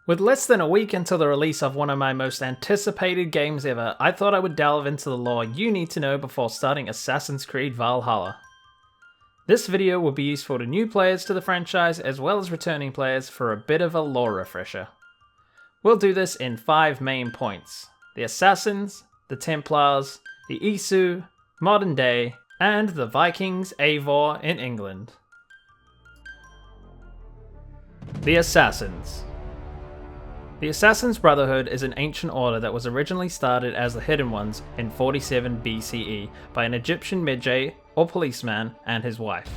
With less than a week until the release of one of my most anticipated games ever, I thought I would delve into the lore you need to know before starting Assassin's Creed Valhalla. This video will be useful to new players to the franchise as well as returning players for a bit of a lore refresher. We'll do this in 5 main points: the Assassins, the Templars, the Isu, modern day, and the Vikings Eivor in England. The Assassins. The Assassin's Brotherhood is an ancient order that was originally started as the Hidden Ones in 47 BCE by an Egyptian Medjay or policeman and his wife.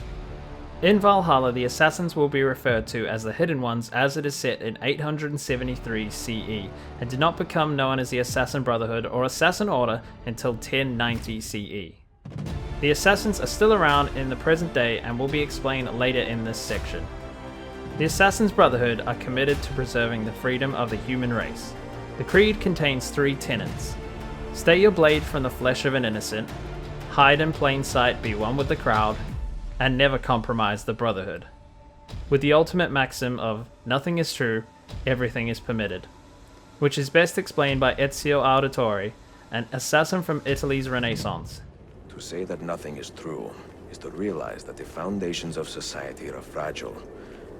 In Valhalla, the Assassins will be referred to as the Hidden Ones as it is set in 873 CE and did not become known as the Assassin Brotherhood or Assassin Order until 1090 CE. The Assassins are still around in the present day and will be explained later in this section. The Assassin's Brotherhood are committed to preserving the freedom of the human race. The creed contains 3 tenets: stay your blade from the flesh of an innocent, hide in plain sight, be one with the crowd, and never compromise the Brotherhood, with the ultimate maxim of nothing is true, everything is permitted, which is best explained by Ezio Auditore, an assassin from Italy's Renaissance. To say that nothing is true is to realize that the foundations of society are fragile,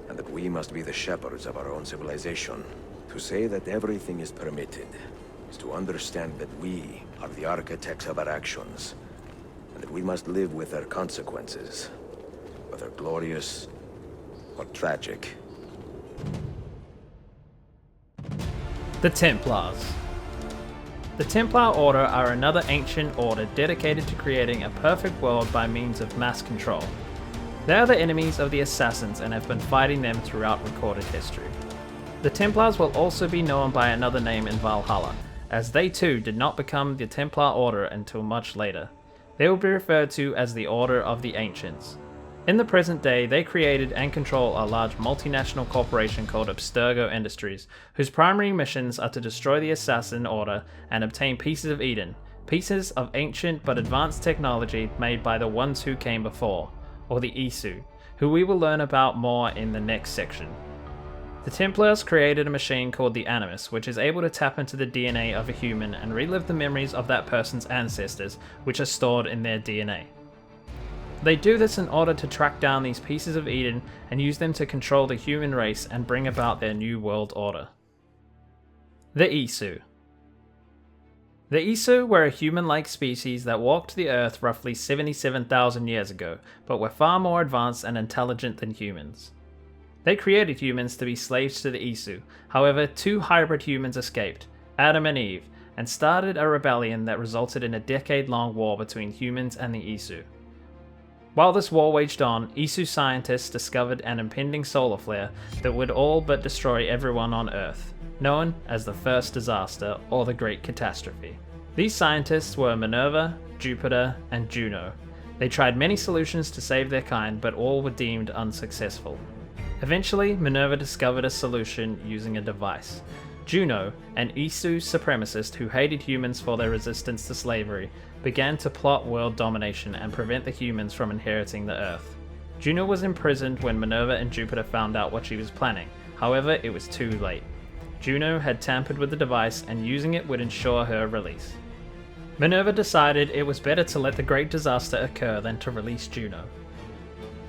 and that we must be the shepherds of our own civilization. To say that everything is permitted is to understand that we are the architects of our actions, and that we must live with their consequences, whether glorious or tragic. The Templars. The Templar Order are another ancient order dedicated to creating a perfect world by means of mass control. They are the enemies of the Assassins and have been fighting them throughout recorded history. The Templars will also be known by another name in Valhalla, as they too did not become the Templar Order until much later. They will be referred to as the Order of the Ancients. In the present day, they created and control a large multinational corporation called Abstergo Industries, whose primary missions are to destroy the Assassin Order and obtain pieces of Eden, pieces of ancient but advanced technology made by the ones who came before, or the Isu, who we will learn about more in the next section. The Templars created a machine called the Animus, which is able to tap into the DNA of a human and relive the memories of that person's ancestors, which are stored in their DNA. They do this in order to track down these pieces of Eden and use them to control the human race and bring about their new world order. The Isu. The Isu were a human-like species that walked the earth roughly 77,000 years ago, but were far more advanced and intelligent than humans. They created humans to be slaves to the Isu. However, 2 hybrid humans escaped, Adam and Eve, and started a rebellion that resulted in a decade-long war between humans and the Isu. While this war waged on, Isu scientists discovered an impending solar flare that would all but destroy everyone on Earth, known as the First Disaster or the Great Catastrophe. These scientists were Minerva, Jupiter, and Juno. They tried many solutions to save their kind, but all were deemed unsuccessful. Eventually, Minerva discovered a solution using a device. Juno, an Isu supremacist who hated humans for their resistance to slavery, began to plot world domination and prevent the humans from inheriting the Earth. Juno was imprisoned when Minerva and Jupiter found out what she was planning. However, it was too late. Juno had tampered with the device and using it would ensure her release. Minerva decided it was better to let the Great Disaster occur than to release Juno.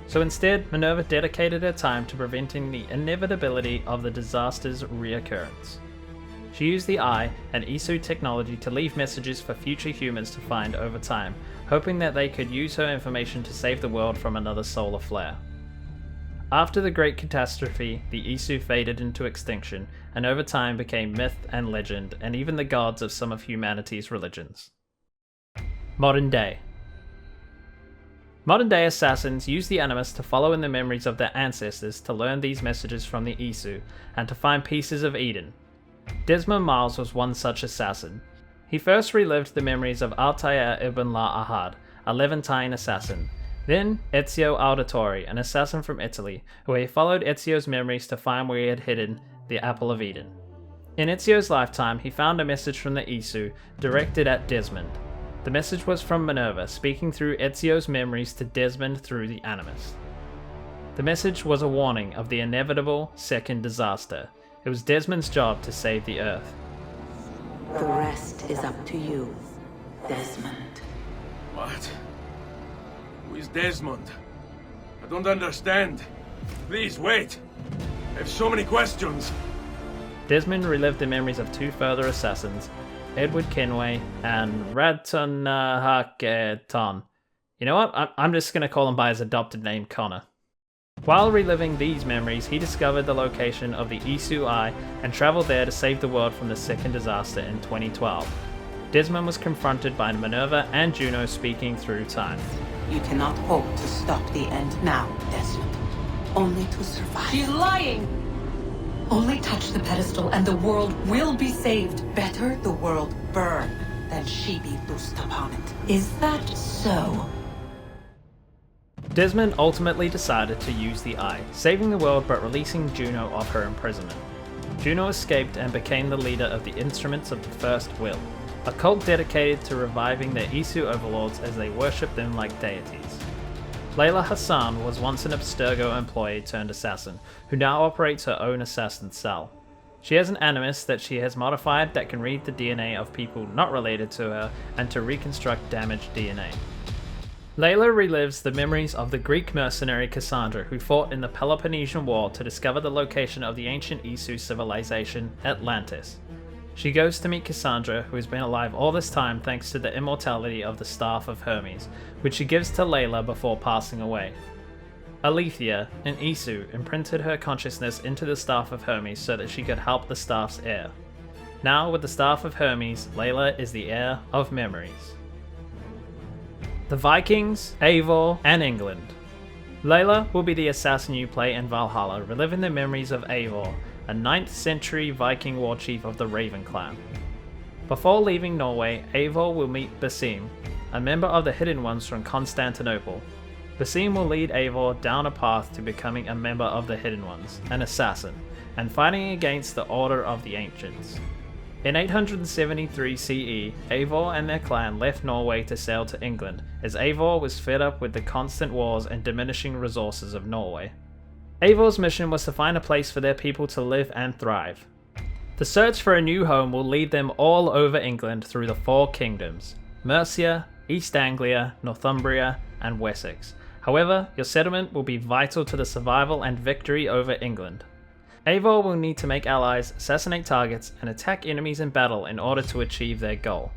So instead, Minerva dedicated her time to preventing the inevitability of the disaster's reoccurrence. She used the Eye and Isu technology to leave messages for future humans to find over time, hoping that they could use her information to save the world from another solar flare. After the Great Catastrophe, the Isu faded into extinction, and over time became myth and legend, and even the gods of some of humanity's religions. Modern day. Modern day assassins use the Animus to follow in the memories of their ancestors to learn these messages from the Isu, and to find pieces of Eden. Desmond Miles was one such assassin. He first relived the memories of Altair ibn La Ahad, a Levantine assassin. Then Ezio Auditore, an assassin from Italy, where he followed Ezio's memories to find where he had hidden the Apple of Eden. In Ezio's lifetime, he found a message from the Isu directed at Desmond. The message was from Minerva, speaking through Ezio's memories to Desmond through the Animus. The message was a warning of the inevitable second disaster. It was Desmond's job to save the Earth. The rest is up to you, Desmond. What? Who is Desmond? I don't understand. Please, wait. I have so many questions. Desmond relived the memories of two further assassins, Edward Kenway and Radton Haketon. You know what? I'm just going to call him by his adopted name, Connor. While reliving these memories, he discovered the location of the Isu Eye and traveled there to save the world from the second disaster in 2012. Desmond was confronted by Minerva and Juno speaking through time. You cannot hope to stop the end now, Desmond. Only to survive. She's lying! Only touch the pedestal and the world will be saved. Better the world burn than she be loosed upon it. Is that so? Desmond ultimately decided to use the Eye, saving the world but releasing Juno of her imprisonment. Juno escaped and became the leader of the Instruments of the First Will, a cult dedicated to reviving their Isu overlords as they worshipped them like deities. Layla Hassan was once an Abstergo employee turned assassin, who now operates her own assassin cell. She has an animus that she has modified that can read the DNA of people not related to her and to reconstruct damaged DNA. Layla relives the memories of the Greek mercenary Cassandra who fought in the Peloponnesian War to discover the location of the ancient Isu civilization, Atlantis. She goes to meet Cassandra, who has been alive all this time thanks to the immortality of the Staff of Hermes, which she gives to Layla before passing away. Alethea, an Isu, imprinted her consciousness into the Staff of Hermes so that she could help the Staff's heir. Now, with the Staff of Hermes, Layla is the heir of memories. The Vikings, Eivor, and England. Layla will be the assassin you play in Valhalla, reliving the memories of Eivor, a 9th century Viking war chief of the Raven clan. Before leaving Norway, Eivor will meet Basim, a member of the Hidden Ones from Constantinople. Basim will lead Eivor down a path to becoming a member of the Hidden Ones, an assassin, and fighting against the Order of the Ancients. In 873 CE, Eivor and their clan left Norway to sail to England, as Eivor was fed up with the constant wars and diminishing resources of Norway. Eivor's mission was to find a place for their people to live and thrive. The search for a new home will lead them all over England through the four kingdoms: Mercia, East Anglia, Northumbria, and Wessex. However, your settlement will be vital to the survival and victory over England. Eivor will need to make allies, assassinate targets, and attack enemies in battle in order to achieve their goal.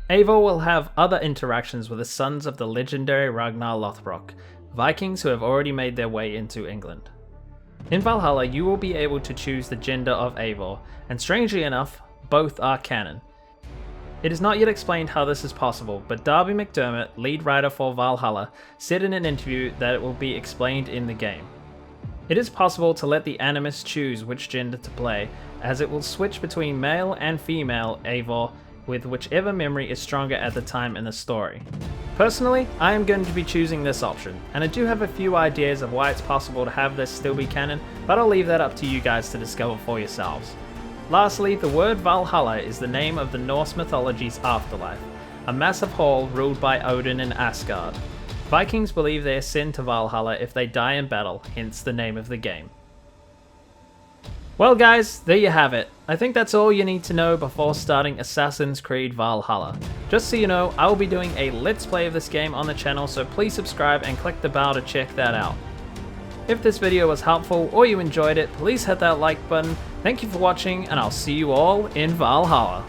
Eivor will have other interactions with the sons of the legendary Ragnar Lothbrok, Vikings who have already made their way into England. In Valhalla, you will be able to choose the gender of Eivor, and strangely enough, both are canon. It is not yet explained how this is possible, but Darby McDermott, lead writer for Valhalla, said in an interview that it will be explained in the game. It is possible to let the Animus choose which gender to play, as it will switch between male and female Eivor with whichever memory is stronger at the time in the story. Personally, I am going to be choosing this option, and I do have a few ideas of why it's possible to have this still be canon, but I'll leave that up to you guys to discover for yourselves. Lastly, the word Valhalla is the name of the Norse mythology's afterlife, a massive hall ruled by Odin in Asgard. Vikings believe they ascend to Valhalla if they die in battle, hence the name of the game. Well guys, there you have it. I think that's all you need to know before starting Assassin's Creed Valhalla. Just so you know, I will be doing a Let's Play of this game on the channel, so please subscribe and click the bell to check that out. If this video was helpful or you enjoyed it, please hit that like button. Thank you for watching, and I'll see you all in Valhalla.